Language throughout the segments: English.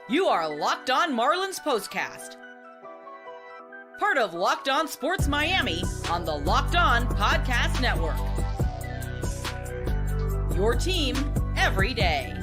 You are Locked On Marlins POSTCAST, part of Locked On Sports Miami on the Locked On Podcast Network. Your team every day.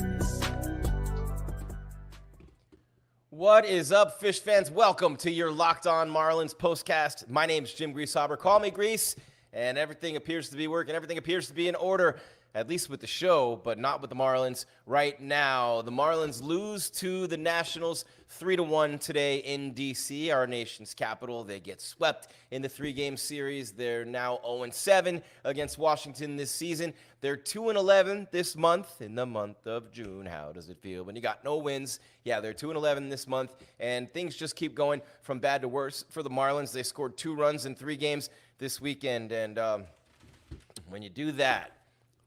What is up, Fish fans? Welcome to your Locked On Marlins POSTCAST. My name's Jim Grieshaber. Call me Grease, and everything appears to be working. Everything appears to be in order, at least with the show, but not with the Marlins right now. The Marlins lose to the Nationals 3-1 today in D.C., our nation's capital. They get swept in the three-game series. They're now 0-7 against Washington this season. They're 2-11 this month, in the month of June. How does it feel when you got no wins? Yeah, they're 2-11 this month, and things just keep going from bad to worse for the Marlins. They scored 2 runs in 3 games this weekend, and when you do that,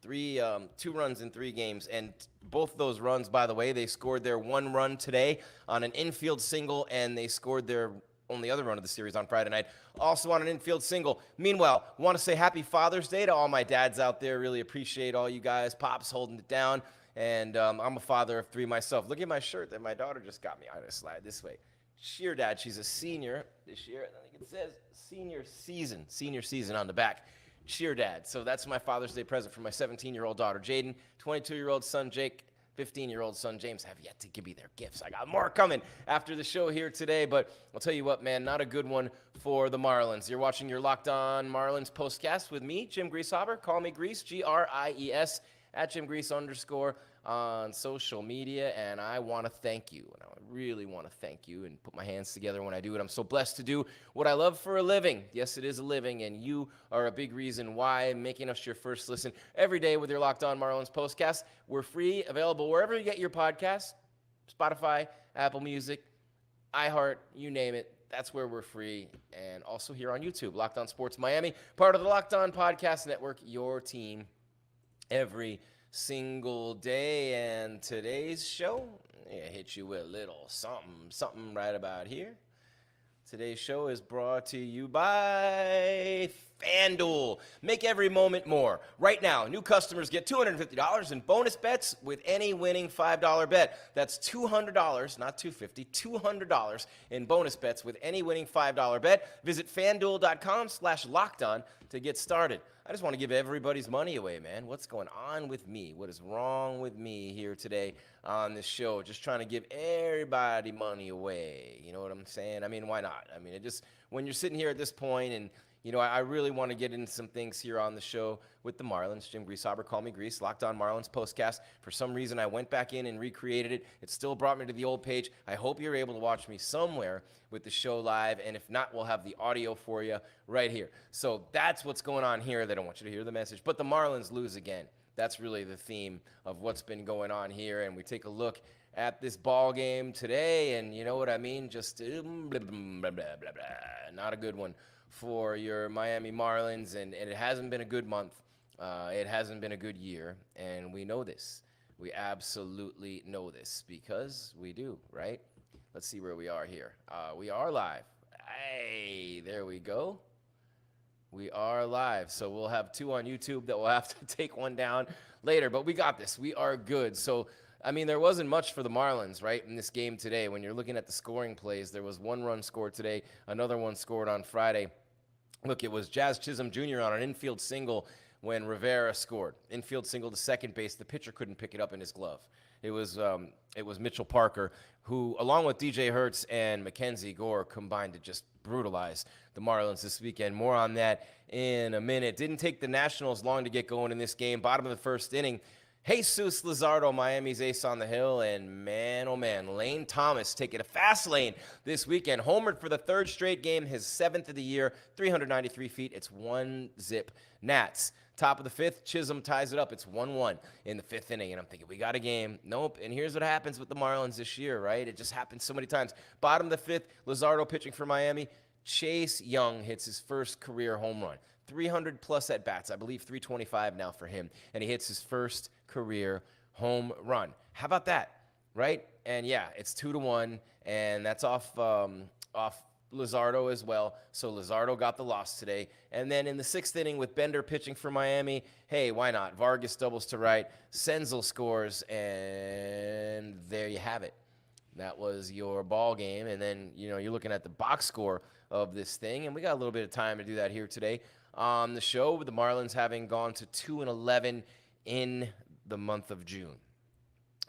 2 runs in 3 games, and both those runs, by the way, they scored their 1 run today on an infield single, and they scored their only other run of the series on Friday night, also on an infield single. Meanwhile, I want to say Happy Father's Day to all my dads out there. Really appreciate all you guys. Pop's holding it down, and I'm a father of 3 myself. Look at my shirt that my daughter just got me. I'm going to slide this way. Sheer dad, she's a senior this year. I think it says senior season on the back. Cheer dad. So that's my Father's Day present for my 17-year-old daughter, Jaden, 22-year-old son, Jake, 15-year-old son, James, have yet to give me their gifts. I got more coming after the show here today, but I'll tell you what, man, not a good one for the Marlins. You're watching your Locked On Marlins POSTCAST with me, Jim Grieshaber. Call me Grease, G-R-I-E-S, at Jim Grease _ on social media, and I want to thank you, and I really want to thank you and put my hands together when I do it. I'm so blessed to do what I love for a living. Yes, it is a living, and you are a big reason why, making us your first listen every day with your Locked On Marlins POSTCAST. We're free, available wherever you get your podcasts, Spotify, Apple Music, iHeart, you name it. That's where we're free, and also here on YouTube, Locked On Sports Miami, part of the Locked On Podcast Network, your team every single day. And today's show, hit you with a little something right about here. Today's show is brought to you by FanDuel. Make every moment more. Right now, new customers get $250 in bonus bets with any winning $5 bet. That's $200, not $250, $200 in bonus bets with any winning $5 bet. Visit FanDuel.com/lockedon to get started. I just want to give everybody's money away, man. What's going on with me? What is wrong with me here today on this show? Just trying to give everybody money away. You know what I'm saying? I mean, why not? I mean, it just, when you're sitting here at this point, and you know, I really want to get into some things here on the show with the Marlins. Jim Grieshaber, call me Grease, Locked On Marlins POSTCAST. For some reason, I went back in and recreated it. It still brought me to the old page. I hope you're able to watch me somewhere with the show live, and if not, we'll have the audio for you right here. So that's what's going on here. They don't want you to hear the message, but the Marlins lose again. That's really the theme of what's been going on here, and we take a look at this ball game today, and you know what I mean? Just blah, blah, blah, blah, blah. Not a good one for your Miami Marlins, and it hasn't been a good month. It hasn't been a good year, and we know this. We absolutely know this because we do, right? Let's see where we are here. We are live. Hey, there we go. We are live, so we'll have 2 on YouTube that we'll have to take one down later, but we got this. We are good. So, I mean, there wasn't much for the Marlins, right, in this game today. When you're looking at the scoring plays, there was 1 run scored today, another one scored on Friday. Look, it was Jazz Chisholm Jr. on an infield single when Rivera scored. Infield single to second base. The pitcher couldn't pick it up in his glove. It was Mitchell Parker, who, along with DJ Hertz and Mackenzie Gore, combined to just brutalize the Marlins this weekend. More on that in a minute. Didn't take the Nationals long to get going in this game. Bottom of the first inning, Jesus Luzardo, Miami's ace on the hill, and man, oh man, Lane Thomas taking a fast lane this weekend. Homered for the 3rd straight game, his 7th of the year, 393 feet. It's 1-zip Nats. Top of the 5th, Chisholm ties it up. It's 1-1 in the 5th inning, and I'm thinking, we got a game. Nope, and here's what happens with the Marlins this year, right? It just happens so many times. Bottom of the 5th, Luzardo pitching for Miami. Chase Young hits his first career home run. 300-plus at-bats, I believe 325 now for him, and he hits his first career home run. How about that, right? And yeah, it's 2-1, and that's off Luzardo as well. So Luzardo got the loss today. And then in the 6th inning with Bender pitching for Miami, hey, why not? Vargas doubles to right, Senzel scores, and there you have it. That was your ball game. And then, you're looking at the box score of this thing. And we got a little bit of time to do that here today on the show, with the Marlins having gone to 2-11 in the month of June.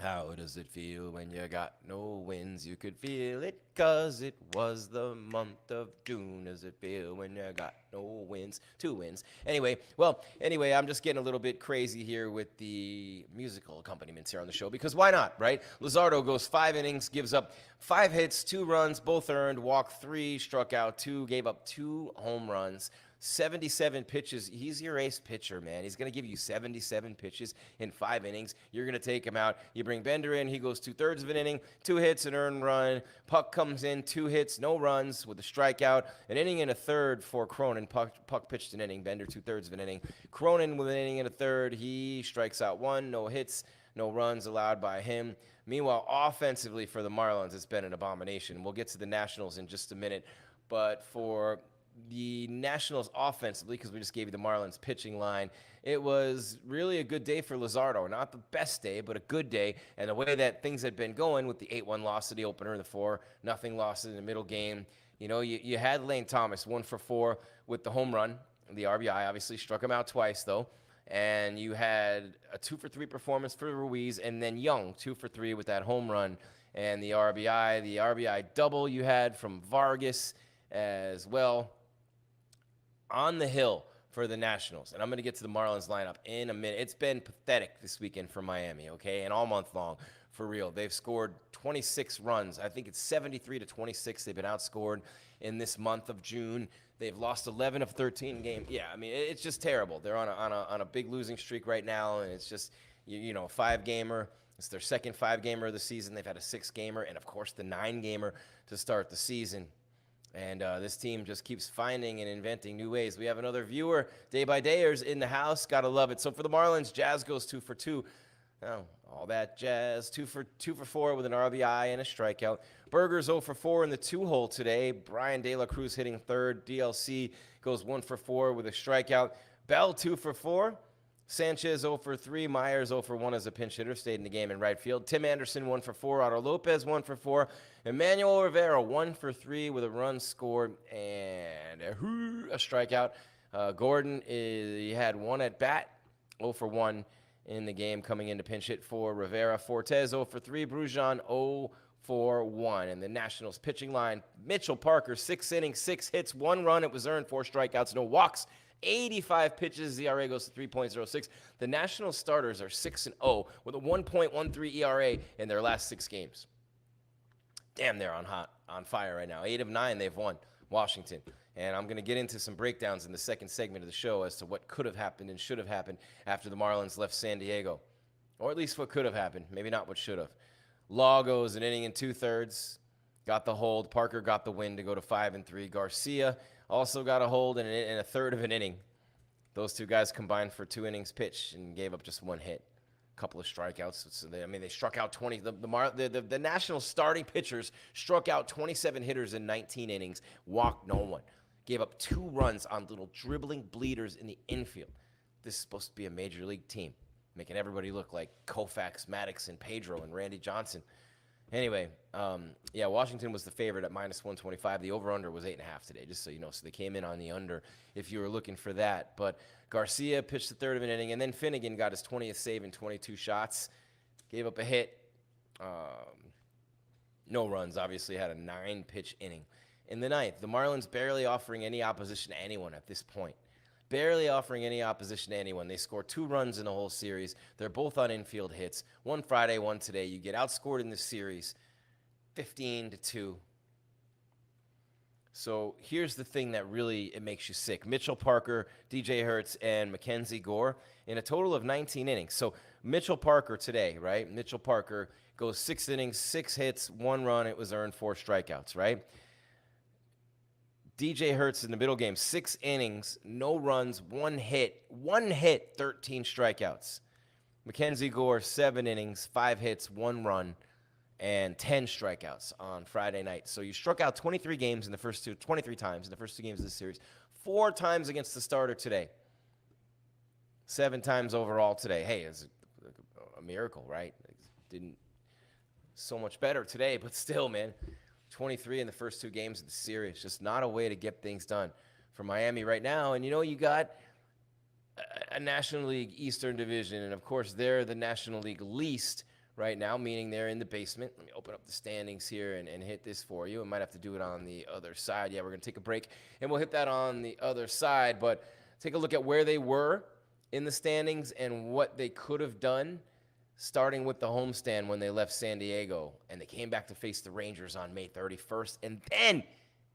How does it feel when you got no wins? You could feel it 'cause it was the month of June. Does it feel when you got no wins? 2 wins. Anyway, I'm just getting a little bit crazy here with the musical accompaniments here on the show, because why not, right? Luzardo goes 5 innings, gives up 5 hits, 2 runs, both earned, walked 3, struck out 2, gave up 2 home runs. 77 pitches. He's your ace pitcher, man. He's going to give you 77 pitches in 5 innings. You're going to take him out. You bring Bender in. He goes 2/3 of an inning, 2 hits, an earned run. Puck comes in, 2 hits, no runs with a strikeout. An inning and a third for Cronin. Puck pitched an inning. Bender 2/3 of an inning. Cronin with an inning and a third. He strikes out 1. No hits, no runs allowed by him. Meanwhile, offensively for the Marlins, it's been an abomination. We'll get to the Nationals in just a minute. But for the Nationals offensively, because we just gave you the Marlins pitching line, it was really a good day for Luzardo. Not the best day, but a good day. And the way that things had been going with the 8-1 loss to the opener, the 4-0 loss in the middle game, you had Lane Thomas 1 for 4 with the home run. The RBI obviously struck him out twice, though. And you had a 2 for 3 performance for Ruiz, and then Young 2 for 3 with that home run and the RBI. The RBI double you had from Vargas as well on the hill for the Nationals. And I'm going to get to the Marlins lineup in a minute. It's been pathetic this weekend for Miami, okay? And all month long, for real. They've scored 26 runs. I think it's 73-26. They've been outscored in this month of June. They've lost 11 of 13 games. Yeah, I mean, it's just terrible. They're on a big losing streak right now, and it's just, 5-gamer. It's their second 5-gamer of the season. They've had a 6-gamer, and, of course, the 9-gamer to start the season. And this team just keeps finding and inventing new ways. We have another viewer, Day by Dayers, in the house. Gotta love it. So for the Marlins, Jazz goes 2 for 2. Oh, all that jazz. 2 for 4 with an RBI and a strikeout. Burgers 0 for 4 in the 2-hole today. Brian De La Cruz hitting third. DLC goes 1 for 4 with a strikeout. Bell 2 for 4. Sanchez 0 for 3. Myers 0 for 1 as a pinch hitter. Stayed in the game in right field. Tim Anderson 1 for 4. Otto Lopez 1 for 4. Emmanuel Rivera 1 for 3 with a run scored and a strikeout. Gordon he had 1 at bat. 0 for 1 in the game coming into pinch hit for Rivera. Fortes 0 for 3. Brujan 0 for 1. And the Nationals pitching line, Mitchell Parker 6 innings, 6 hits, 1 run. It was earned, 4 strikeouts, no walks. 85 pitches, ERA goes to 3.06. The National starters are 6-0 with a 1.13 ERA in their last 6 games. Damn, they're on fire right now. 8 of 9 they've won, Washington. And I'm going to get into some breakdowns in the second segment of the show as to what could have happened and should have happened after the Marlins left San Diego. Or at least what could have happened, maybe not what should have. Law goes an inning and 2/3, got the hold. Parker got the win to go to 5-3. Garcia also got a hold in a third of an inning. Those 2 guys combined for 2 innings pitched and gave up just 1 hit. A couple of strikeouts. So they struck out 20. The National starting pitchers struck out 27 hitters in 19 innings, walked no one. Gave up 2 runs on little dribbling bleeders in the infield. This is supposed to be a major league team, making everybody look like Koufax, Maddox, and Pedro and Randy Johnson. Anyway, Washington was the favorite at -125. The over-under was 8.5 today, just so you know. So they came in on the under if you were looking for that. But Garcia pitched the third of an inning, and then Finnegan got his 20th save in 22 shots. Gave up a hit. No runs, obviously had a 9-pitch inning. In the 9th, the Marlins barely offering any opposition to anyone at this point. Barely offering any opposition to anyone. They score 2 runs in the whole series. They're both on infield hits. 1 Friday, 1 today. You get outscored in this series 15-2. So here's the thing that really it makes you sick. Mitchell Parker, DJ Hertz, and Mackenzie Gore in a total of 19 innings. So Mitchell Parker today, right? Mitchell Parker goes 6 innings, 6 hits, 1 run. It was earned, 4 strikeouts, right? DJ Hertz in the middle game, 6 innings, no runs, 1 hit, 13 strikeouts. Mackenzie Gore, 7 innings, 5 hits, 1 run, and 10 strikeouts on Friday night. So you struck out 23 times in the first 2 games of this series, 4 times against the starter today, 7 times overall today. Hey, it's a miracle, right? so much better today, but still, man, 23 in the first 2 games of the series. Just not a way to get things done for Miami right now. And, you got a National League Eastern Division, and, of course, they're the National League least right now, meaning they're in the basement. Let me open up the standings here and hit this for you. I might have to do it on the other side. Yeah, we're going to take a break, and we'll hit that on the other side. But take a look at where they were in the standings and what they could have done, starting with the homestand when they left San Diego, and they came back to face the Rangers on May 31st, and then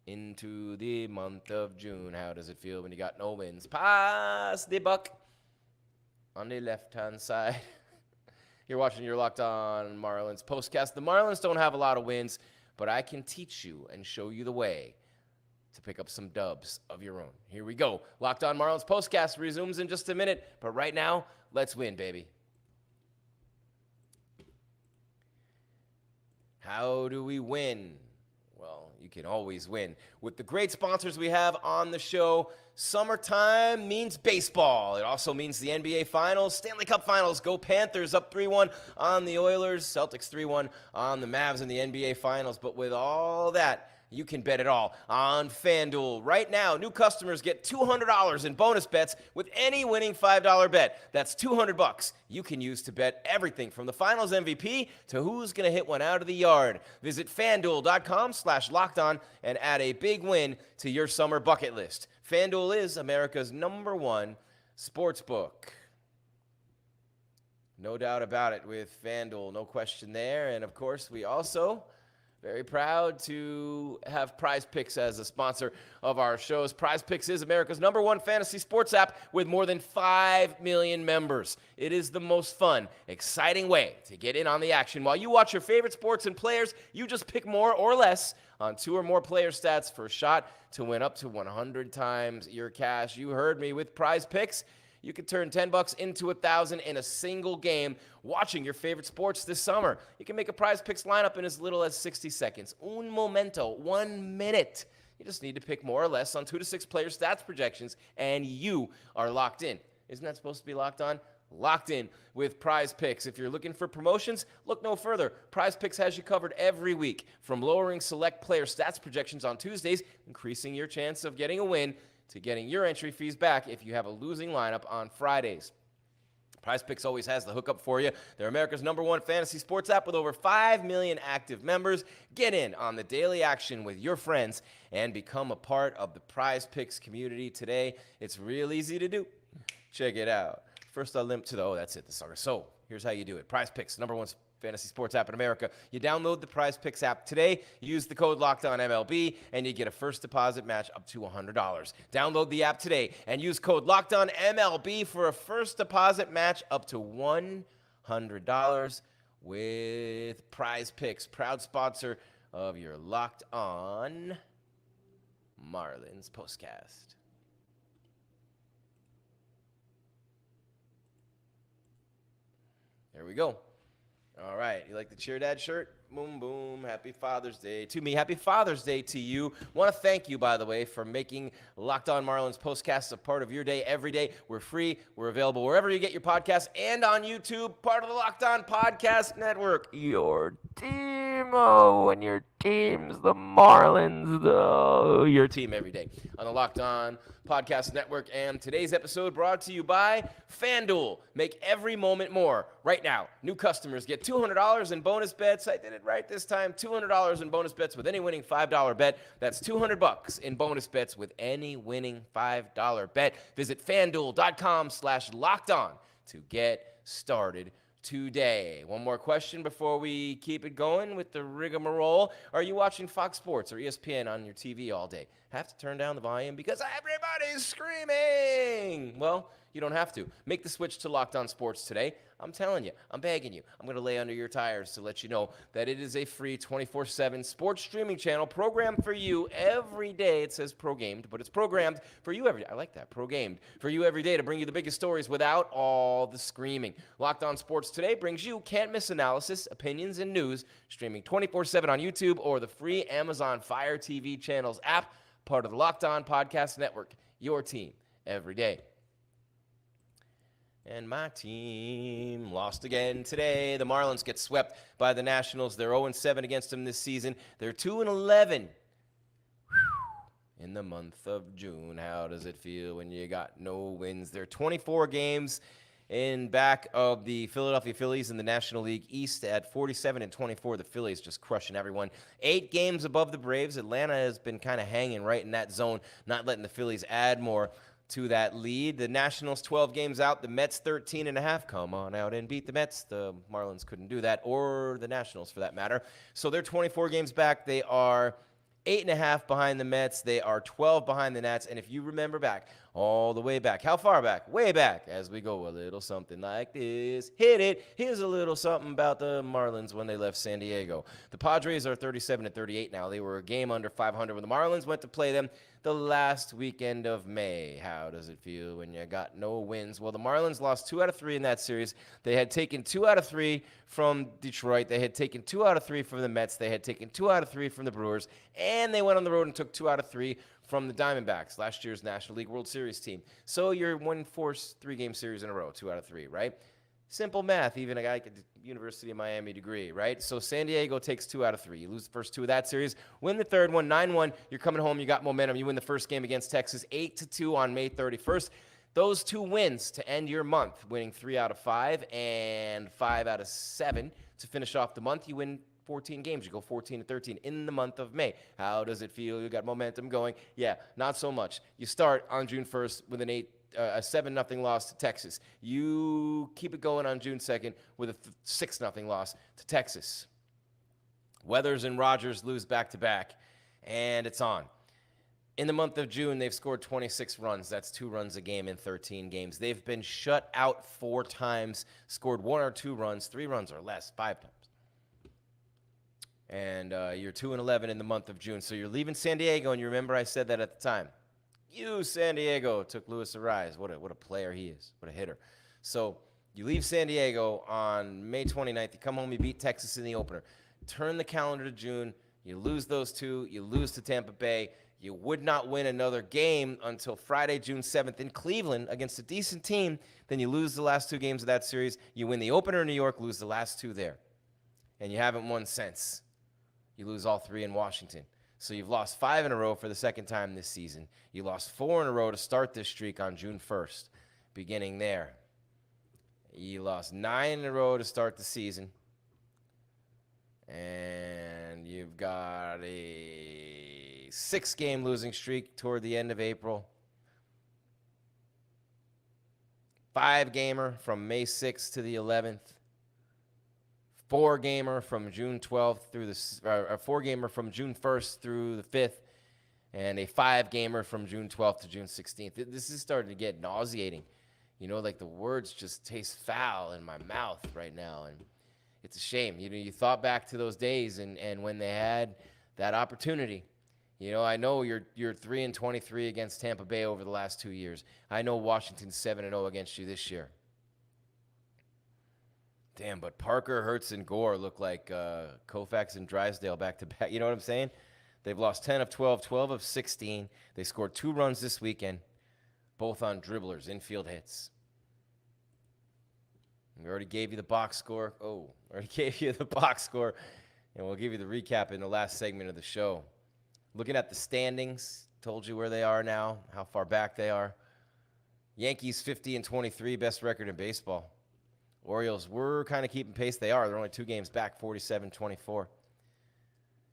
into the month of June. How does it feel when you got no wins? Pass the buck on the left-hand side. You're watching your Locked On Marlins postcast. The Marlins don't have a lot of wins, but I can teach you and show you the way to pick up some dubs of your own. Here we go. Locked On Marlins postcast resumes in just a minute, but right now, let's win, baby. How do we win? Well, you can always win with the great sponsors we have on the show. Summertime means baseball. It also means the NBA Finals, Stanley Cup Finals. Go Panthers, up 3-1 on the Oilers. Celtics 3-1 on the Mavs in the NBA Finals. But with all that, you can bet it all on FanDuel. Right now, new customers get $200 in bonus bets with any winning $5 bet. That's $200 you can use to bet everything from the Finals MVP to who's going to hit one out of the yard. Visit FanDuel.com/lockedon and add a big win to your summer bucket list. FanDuel is America's #1 sportsbook. No doubt about it with FanDuel, no question there. And, of course, we also very proud to have Prize Picks as a sponsor of our shows. Prize Picks is America's #1 fantasy sports app with more than 5 million members. It is the most fun, exciting way to get in on the action. While you watch your favorite sports and players, you just pick more or less on 2 or more player stats for a shot to win up to 100 times your cash. You heard me. With Prize Picks, you can turn $10 into $1,000 in a single game watching your favorite sports this summer. You can make a Prize Picks lineup in as little as 60 seconds. Un momento, 1 minute. You just need to pick more or less on 2 to 6 player stats projections, and you are locked in. Isn't that supposed to be locked on? Locked in with Prize Picks. If you're looking for promotions, look no further. Prize Picks has you covered every week, from lowering select player stats projections on Tuesdays, increasing your chance of getting a win, to getting your entry fees back if you have a losing lineup on Fridays. Prize Picks always has the hookup for you. They're America's #1 fantasy sports app with over 5 million active members. Get in on the daily action with your friends and become a part of the Prize Picks community today. It's real easy to do. Check it out. First, I'll limp to the, that's it, the sucker. So here's how you do it. Prize Picks, #1 fantasy sports app in America. You download the Prize Picks app today, use the code LOCKEDONMLB, and you get a first deposit match up to $100. Download the app today and use code LOCKEDONMLB for a first deposit match up to $100 with Prize Picks, proud sponsor of your Locked On Marlins postcast. There we go. All right, you like the Cheer Dad shirt? Boom, boom. Happy Father's Day to me. Happy Father's Day to you. Want to thank you, by the way, for making Locked On Marlins postcasts a part of your day every day. We're free. We're available wherever you get your podcasts and on YouTube, part of the Locked On Podcast Network. Your team, when your team's the Marlins, your team every day on the Locked On Podcast Network. And today's episode brought to you by FanDuel. Make every moment more. Right now, new customers get $200 in bonus bets. I did it right this time. $200 in bonus bets with any winning $5 bet. That's $200 in bonus bets with any winning $5 bet. Visit FanDuel.com/lockedon to get started today. One more question before we keep it going with the rigmarole. Are you watching Fox Sports or ESPN on your TV all day? Have to turn down the volume because everybody's screaming. Well, you don't have to. Make the switch to Locked On Sports today. I'm telling you, I'm begging you. I'm going to lay under your tires to let you know that it is a free 24/7 sports streaming channel programmed for you every day. It says pro-gamed, but it's programmed for you every day. I like that, pro-gamed. For you every day to bring you the biggest stories without all the screaming. Locked On Sports today brings you can't-miss analysis, opinions, and news, streaming 24/7 on YouTube or the free Amazon Fire TV channels app, part of the Locked On Podcast Network. Your team every day. And my team lost again today. The Marlins get swept by the Nationals. They're 0-7 against them this season. They're 2-11 in the month of June. How does it feel when you got no wins? They're 24 games in back of the Philadelphia Phillies in the National League East at 47-24. The Phillies just crushing everyone. 8 games above the Braves. Atlanta has been kind of hanging right in that zone, not letting the Phillies add more to that lead. The Nationals 12 games out. The Mets 13.5. Come on out and beat the Mets. The Marlins couldn't do that, or the Nationals for that matter. So they're 24 games back. They are 8.5 behind the Mets. They are 12 behind the Nats. And if you remember back, all the way back, how far back? Way back, as we go a little something like this. Hit it. Here's a little something about the Marlins when they left San Diego. The Padres are 37-38 now. They were a game under 500 when the Marlins went to play them the last weekend of May. How does it feel when you got no wins? Well, the Marlins lost 2 out of 3 in that series. They had taken 2 out of 3 from Detroit. They had taken 2 out of 3 from the Mets. They had taken 2 out of 3 from the Brewers. And they went on the road and took 2 out of 3 from the Diamondbacks, last year's National League World Series team. So you're 1-4 3-game series in a row, 2 out of 3, right? Simple math, even a guy at the University of Miami degree, right? So San Diego takes 2 out of 3. You lose the first 2 of that series, win the third one, 9-1. You're coming home, you got momentum. You win the first game against Texas, 8-2 on May 31st. Those 2 wins to end your month, winning 3 out of 5 and 5 out of 7 to finish off the month. You win 14 games. You go 14-13 in the month of May. How does it feel? You got momentum going? Yeah, not so much. You start on June 1st with a 7-0 loss to Texas. You keep it going on June 2nd with a 6-0 loss to Texas. Weathers and Rogers lose back-to-back, and it's on. In the month of June, they've scored 26 runs. That's 2 runs a game in 13 games. They've been shut out 4 times, scored 1 or 2 runs, 3 runs or less, 5 times. And you're 2-11 in the month of June. So you're leaving San Diego, and you remember I said that at the time. You, San Diego, took Luis Ariz. What a player he is. What a hitter. So you leave San Diego on May 29th. You come home, you beat Texas in the opener. Turn the calendar to June. You lose those 2. You lose to Tampa Bay. You would not win another game until Friday, June 7th in Cleveland against a decent team. Then you lose the last 2 games of that series. You win the opener in New York, lose the last 2 there. And you haven't won since. You lose all 3 in Washington. So you've lost 5 in a row for the second time this season. You lost 4 in a row to start this streak on June 1st, beginning there. You lost 9 in a row to start the season. And you've got a 6-game losing streak toward the end of April. 5-gamer from May 6th to the 11th. 4-gamer from June 12th through the 4-gamer from June 1st through the 5th, and a 5-gamer from June 12th to June 16th. This is starting to get nauseating. You know, like the words just taste foul in my mouth right now, and it's a shame. You know, you thought back to those days and when they had that opportunity. You know, I know you're 3-23 against Tampa Bay over the last 2 years. I know Washington's 7-0 against you this year. Damn, but Parker, Hurts, and Gore look like Koufax and Drysdale back-to-back. You know what I'm saying? They've lost 10 of 12, 12 of 16. They scored 2 runs this weekend, both on dribblers, infield hits. We already gave you the box score. And we'll give you the recap in the last segment of the show. Looking at the standings, told you where they are now, how far back they are. Yankees 50-23, best record in baseball. Orioles were kind of keeping pace. They are. They're only 2 games back, 47-24.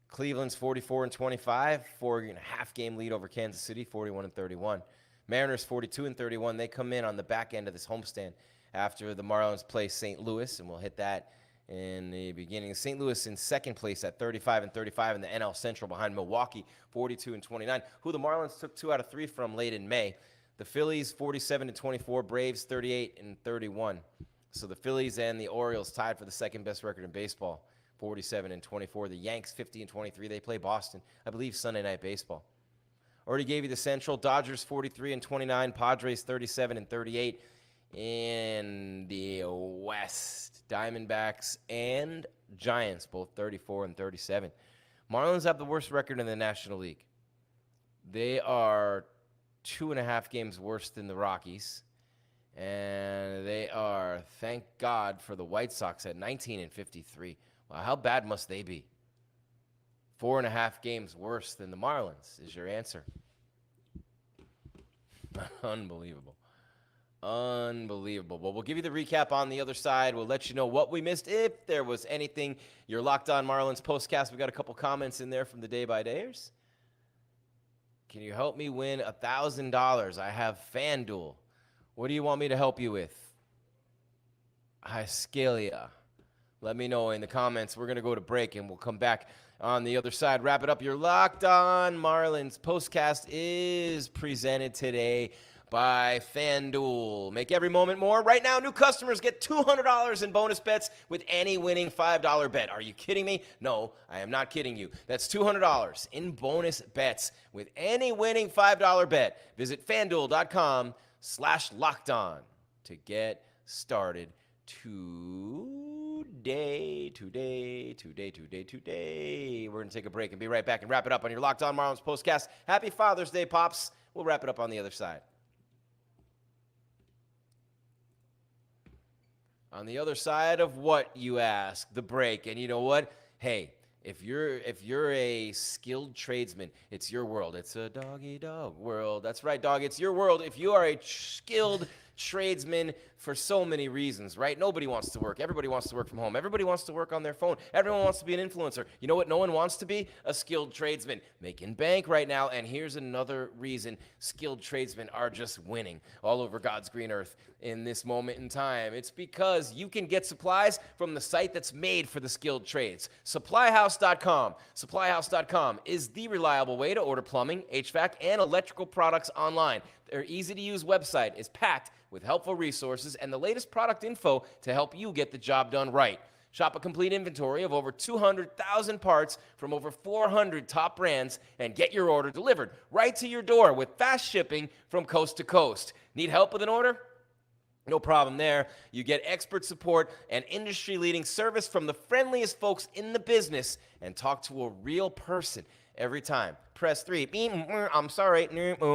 Cleveland's 44-25, 4.5-game lead over Kansas City, 41-31. Mariners 42-31. They come in on the back end of this homestand after the Marlins play St. Louis, and we'll hit that in the beginning. St. Louis in second place at 35-35 in the NL Central behind Milwaukee, 42-29, who the Marlins took 2 out of 3 from late in May. The Phillies 47-24, Braves 38-31. So the Phillies and the Orioles tied for the second best record in baseball, 47-24. The Yanks 50-23. They play Boston, I believe, Sunday Night Baseball. Already gave you the Central. Dodgers 43-29. Padres 37-38. In the West, Diamondbacks and Giants both 34-37. Marlins have the worst record in the National League. They are 2.5 games worse than the Rockies. And they are, thank God for the White Sox, at 19-53. Wow, how bad must they be? 4.5 games worse than the Marlins is your answer. Unbelievable. Unbelievable. Well, we'll give you the recap on the other side. We'll let you know what we missed, if there was anything. Your Locked On Marlins postcast, we got a couple comments in there from the day-by-dayers. Can you help me win $1,000? I have FanDuel. What do you want me to help you with? Hiscalia. Let me know in the comments. We're going to go to break, and we'll come back on the other side. Wrap it up. Your Locked On Marlins postcast is presented today by FanDuel. Make every moment more. Right now, new customers get $200 in bonus bets with any winning $5 bet. Are you kidding me? No, I am not kidding you. That's $200 in bonus bets with any winning $5 bet. Visit FanDuel.com/lockedon to get started today. We're going to take a break and be right back and wrap it up on your Locked On Marlins postcast. Happy Father's Day, Pops. We'll wrap it up on the other side. On the other side of what, you ask? The break. And you know what? Hey, if you're a skilled tradesman, it's your world. It's a dog-eat-dog world. That's right, dog. It's your world. If you are a skilled tradesman for so many reasons, right? Nobody wants to work. Everybody wants to work from home. Everybody wants to work on their phone. Everyone wants to be an influencer. You know what no one wants to be? A skilled tradesman. Making bank right now. And here's another reason skilled tradesmen are just winning all over God's green earth in this moment in time. It's because you can get supplies from the site that's made for the skilled trades. Supplyhouse.com. Supplyhouse.com is the reliable way to order plumbing, HVAC, and electrical products online. Their easy-to-use website is packed with helpful resources and the latest product info to help you get the job done right. Shop a complete inventory of over 200,000 parts from over 400 top brands and get your order delivered right to your door with fast shipping from coast to coast. Need help with an order? No problem there. You get expert support and industry-leading service from the friendliest folks in the business, and talk to a real person every time. Press 3. I'm sorry.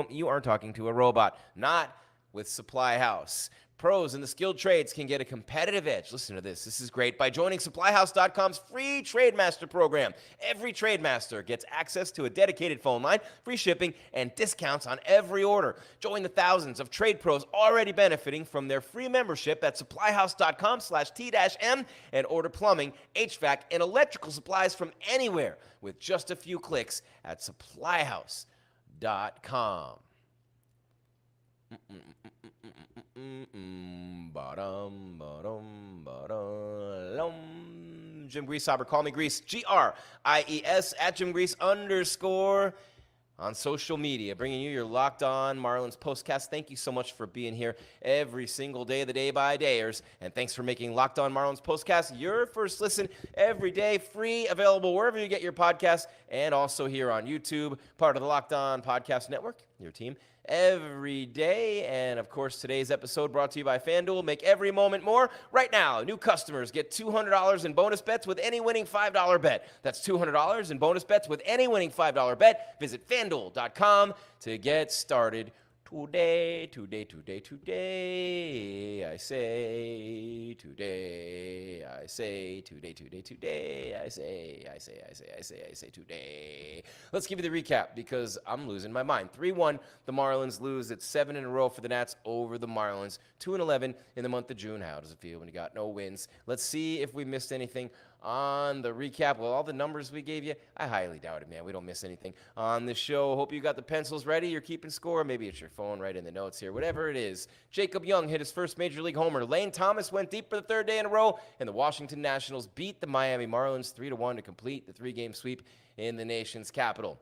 You are talking to a robot. Not with Supply House. Pros in the skilled trades can get a competitive edge. Listen to this. This is great. By joining SupplyHouse.com's free TradeMaster program, every TradeMaster gets access to a dedicated phone line, free shipping, and discounts on every order. Join the thousands of trade pros already benefiting from their free membership at SupplyHouse.com/T-M and order plumbing, HVAC, and electrical supplies from anywhere with just a few clicks at SupplyHouse.com. Jim Grieshaber, call me Grease, G-R-I-E-S, at Jim Grease _ on social media, bringing you your Locked On Marlins postcast. Thank you so much for being here every single day of the day-by-dayers, and thanks for making Locked On Marlins postcast your first listen every day, free, available wherever you get your podcasts, and also here on YouTube, part of the Locked On Podcast Network, your team every day. And of course, today's episode brought to you by FanDuel. Make every moment more. Right now, new customers get $200 in bonus bets with any winning $5 bet. That's $200 in bonus bets with any winning $5 bet. Visit FanDuel.com to get started today. I say today. Let's give you the recap because I'm losing my mind. 3-1, the Marlins lose. It's 7 in a row for the Nats over the Marlins. 2-11 in the month of June. How does it feel when you got no wins? Let's see if we missed anything on the recap. Well, all the numbers we gave you, I highly doubt it, man. We don't miss anything on the show. Hope you got the pencils ready. You're keeping score. Maybe it's your phone right in the notes here. Whatever it is. Jacob Young hit his first Major League homer. Lane Thomas went deep for the third day in a row, and the Washington Nationals beat the Miami Marlins 3-1 to complete the 3-game sweep in the nation's capital.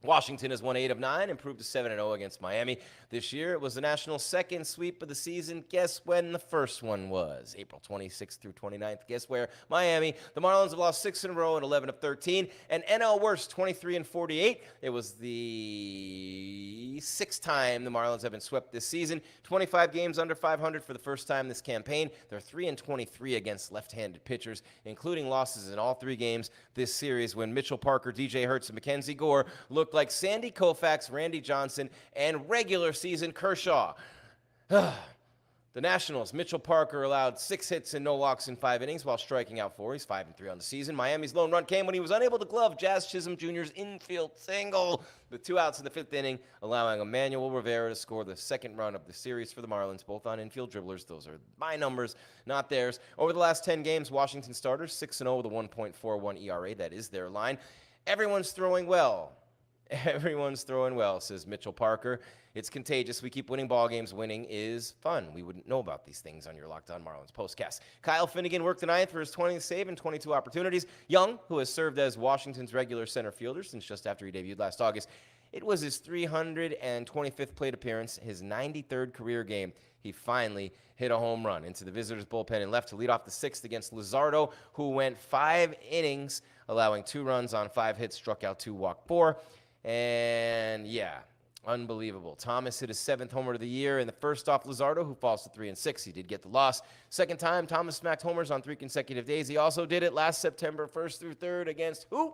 Washington has won 8 of 9, improved to 7-0 against Miami. This year, it was the Nationals' second sweep of the season. Guess when the first one was? April 26th through 29th. Guess where? Miami. The Marlins have lost 6 in a row at 11 of 13. And NL worst, 23-48. It was the 6th time the Marlins have been swept this season. 25 games under 500 for the first time this campaign. They're 3-23 against left-handed pitchers, including losses in all 3 games this series when Mitchell Parker, DJ Hertz, and Mackenzie Gore looked like Sandy Koufax, Randy Johnson, and regular season Kershaw. The Nationals, Mitchell Parker allowed 6 hits and no walks in 5 innings while striking out 4. He's 5-3 on the season. Miami's lone run came when he was unable to glove Jazz Chisholm Jr.'s infield single with 2 outs in the 5th inning, allowing Emmanuel Rivera to score the 2nd run of the series for the Marlins, both on infield dribblers. Those are my numbers, not theirs. Over the last 10 games, Washington starters 6-0 with a 1.41 ERA. That is their line. Everyone's throwing well. Everyone's throwing well, says Mitchell Parker. It's contagious. We keep winning ball games. Winning is fun. We wouldn't know about these things on your Locked On Marlins postcast. Kyle Finnegan worked the ninth for his 20th save and 22 opportunities. Young, who has served as Washington's regular center fielder since just after he debuted last August, it was his 325th plate appearance, his 93rd career game. He finally hit a home run into the visitors' bullpen and left to lead off the 6th against Luzardo, who went 5 innings, allowing 2 runs on 5 hits, struck out 2, walked 4. And yeah, unbelievable. Thomas hit his 7th homer of the year in the first off Luzardo, who falls to 3-6. He did get the loss. Second time, Thomas smacked homers on 3 consecutive days. He also did it last September 1st through 3rd against who?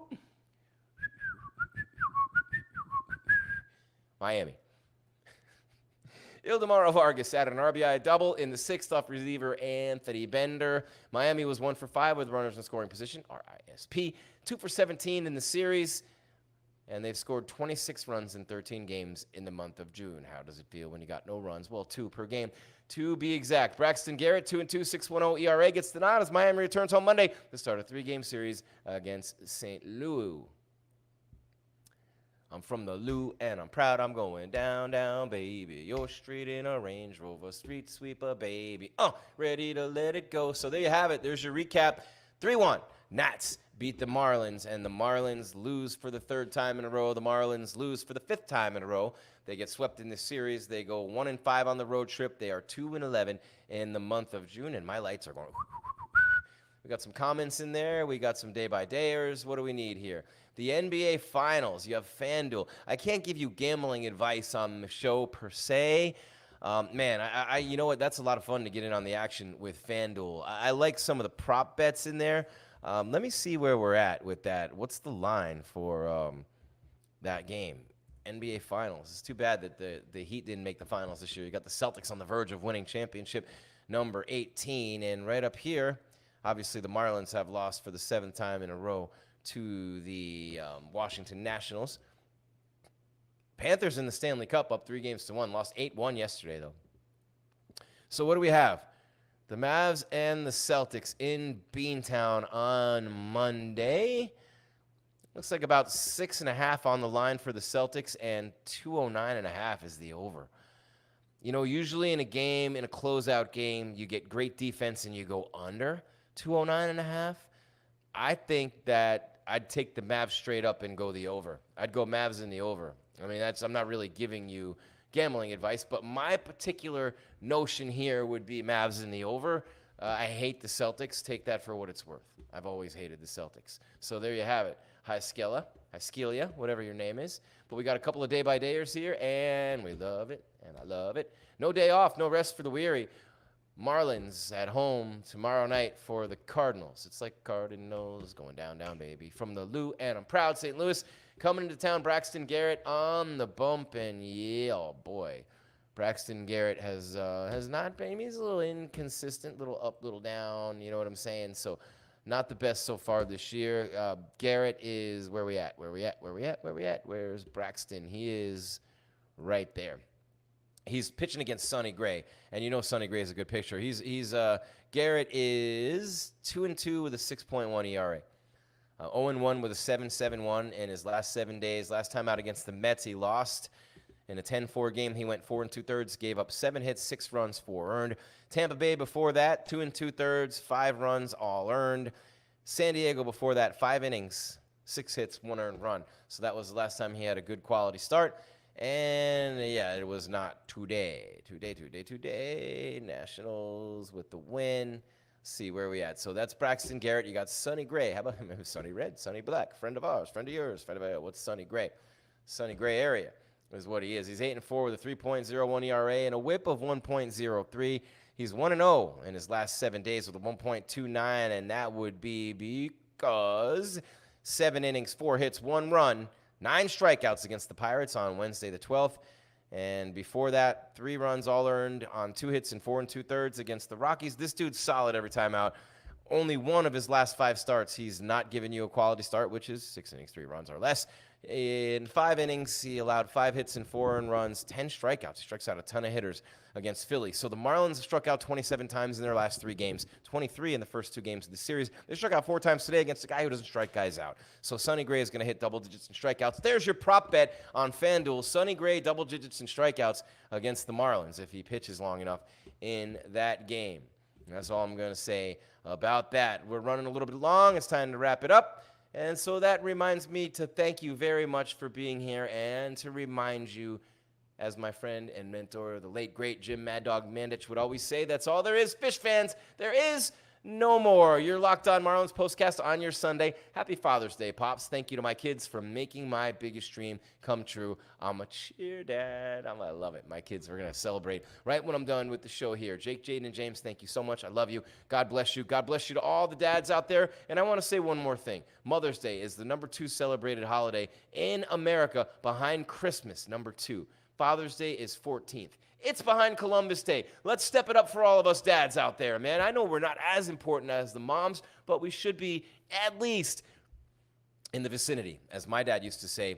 Miami. Ildemaro Vargas added an RBI double in the 6th off reliever Anthony Bender. Miami was 1 for 5 with runners in scoring position, RISP. 2 for 17 in the series. And they've scored 26 runs in 13 games in the month of June. How does it feel when you got no runs? Well, 2 per game, to be exact. Braxton Garrett, 2-2, 6.10 ERA, gets the nod as Miami returns home Monday to start a 3-game series against St. Louis. I'm from the Lou, and I'm proud. I'm going down, down, baby. Your street in a Range Rover, street sweeper, baby. Ready to let it go. So there you have it. There's your recap. 3-1. Nats beat the Marlins, and the Marlins lose for the 3rd time in a row. The Marlins lose for the 5th time in a row. They get swept in this series. They go 1-5 on the road trip. They are 2-11 in the month of June, and my lights are going. We got some comments in there. We got some day-by-dayers. What do we need here? The NBA Finals. You have FanDuel. I can't give you gambling advice on the show per se. Man, I you know what? That's a lot of fun to get in on the action with FanDuel. I like some of the prop bets in there. Let me see where we're at with that. What's the line for that game? NBA Finals. It's too bad that the Heat didn't make the finals this year. You got the Celtics on the verge of winning championship number 18. And right up here, obviously the Marlins have lost for the 7th time in a row to the Washington Nationals. Panthers in the Stanley Cup up 3-1. Lost 8-1 yesterday, though. So what do we have? The Mavs and the Celtics in Beantown on Monday. Looks like about 6.5 on the line for the Celtics, and 209.5 is the over. You know, usually in a game, in a closeout game, you get great defense and you go under 209.5. I think that I'd take the Mavs straight up and go the over. I'd go Mavs in the over. I mean, I'm not really giving you gambling advice, but my particular notion here would be Mavs in the over. I hate the Celtics. Take that for what it's worth. I've always hated the Celtics. So there you have it. Hi, Skelia, whatever your name is. But we got a couple of day-by-dayers here, and we love it, and I love it. No day off, no rest for the weary. Marlins at home tomorrow night for the Cardinals. It's like Cardinals going down, down, baby. From the Lou, and I'm proud. St. Louis coming into town. Braxton Garrett on the bump, and yeah, oh boy. Braxton Garrett has not been. He's a little inconsistent, little up, little down. You know what I'm saying? So not the best so far this year. Garrett is where we at? Where's Braxton? He is right there. He's pitching against Sonny Gray, and you know Sonny Gray is a good pitcher. Garrett is 2-2 with a 6.1 ERA. 0-1 with a 7.71 in his last 7 days. Last time out against the Mets, he lost. In a 10-4 game, he went 4 2/3, gave up 7 hits, 6 runs, 4 earned. Tampa Bay before that, 2 2/3, 5 runs, all earned. San Diego before that, 5 innings, 6 hits, 1 earned run. So that was the last time he had a good quality start. And, yeah, it was not today. Today. Nationals with the win. Let's see where we at. So that's Braxton Garrett. You got Sonny Gray. How about him? Sonny Red, Sonny Black, friend of ours, friend of yours, friend of ours. What's Sonny Gray? Sonny Gray area is what he is. He's 8-4 with a 3.01 ERA and a whip of 1.03. He's 1-0 in his last 7 days with a 1.29, and that would be because 7 innings, 4 hits, 1 run, 9 strikeouts against the Pirates on Wednesday the 12th. And before that, 3 runs all earned on 2 hits and 4 2/3 against the Rockies. This dude's solid every time out. Only one of his last 5 starts, he's not given you a quality start, which is 6 innings, 3 runs or less. In 5 innings, he allowed 5 hits and 4 earned runs, 10 strikeouts. He strikes out a ton of hitters against Philly. So the Marlins have struck out 27 times in their last 3 games, 23 in the first 2 games of the series. They struck out 4 times today against a guy who doesn't strike guys out. So Sonny Gray is going to hit double digits in strikeouts. There's your prop bet on FanDuel. Sonny Gray, double digits in strikeouts against the Marlins if he pitches long enough in that game. And that's all I'm going to say about that. We're running a little bit long. It's time to wrap it up. And so that reminds me to thank you very much for being here and to remind you, as my friend and mentor, the late, great Jim Mad Dog Mandich would always say, that's all there is, Fish fans. There is no more. You're Locked On Marlins postcast on your Sunday. Happy Father's Day, Pops. Thank you to my kids for making my biggest dream come true. I'm a cheer dad. I love it. My kids are going to celebrate right when I'm done with the show here. Jake, Jaden, and James, thank you so much. I love you. God bless you. God bless you to all the dads out there. And I want to say one more thing. Mother's Day is the number 2 celebrated holiday in America behind Christmas, number 2. Father's Day is 14th. It's behind Columbus Day. Let's step it up for all of us dads out there, man. I know we're not as important as the moms, but we should be at least in the vicinity. As my dad used to say,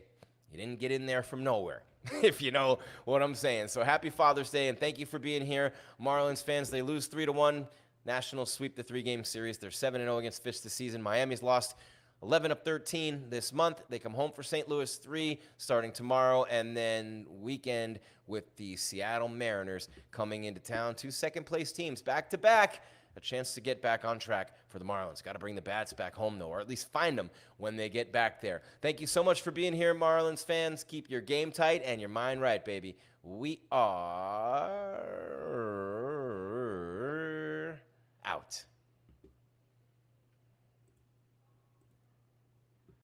you didn't get in there from nowhere, if you know what I'm saying. So happy Father's Day, and thank you for being here. Marlins fans, they lose 3-1. Nationals sweep the 3-game series. They're 7-0 against Fish this season. Miami's lost 11 of 13 this month. They come home for St. Louis 3 starting tomorrow, and then weekend with the Seattle Mariners coming into town. 2 second-place teams back-to-back. A chance to get back on track for the Marlins. Got to bring the bats back home, though, or at least find them when they get back there. Thank you so much for being here, Marlins fans. Keep your game tight and your mind right, baby. We are out.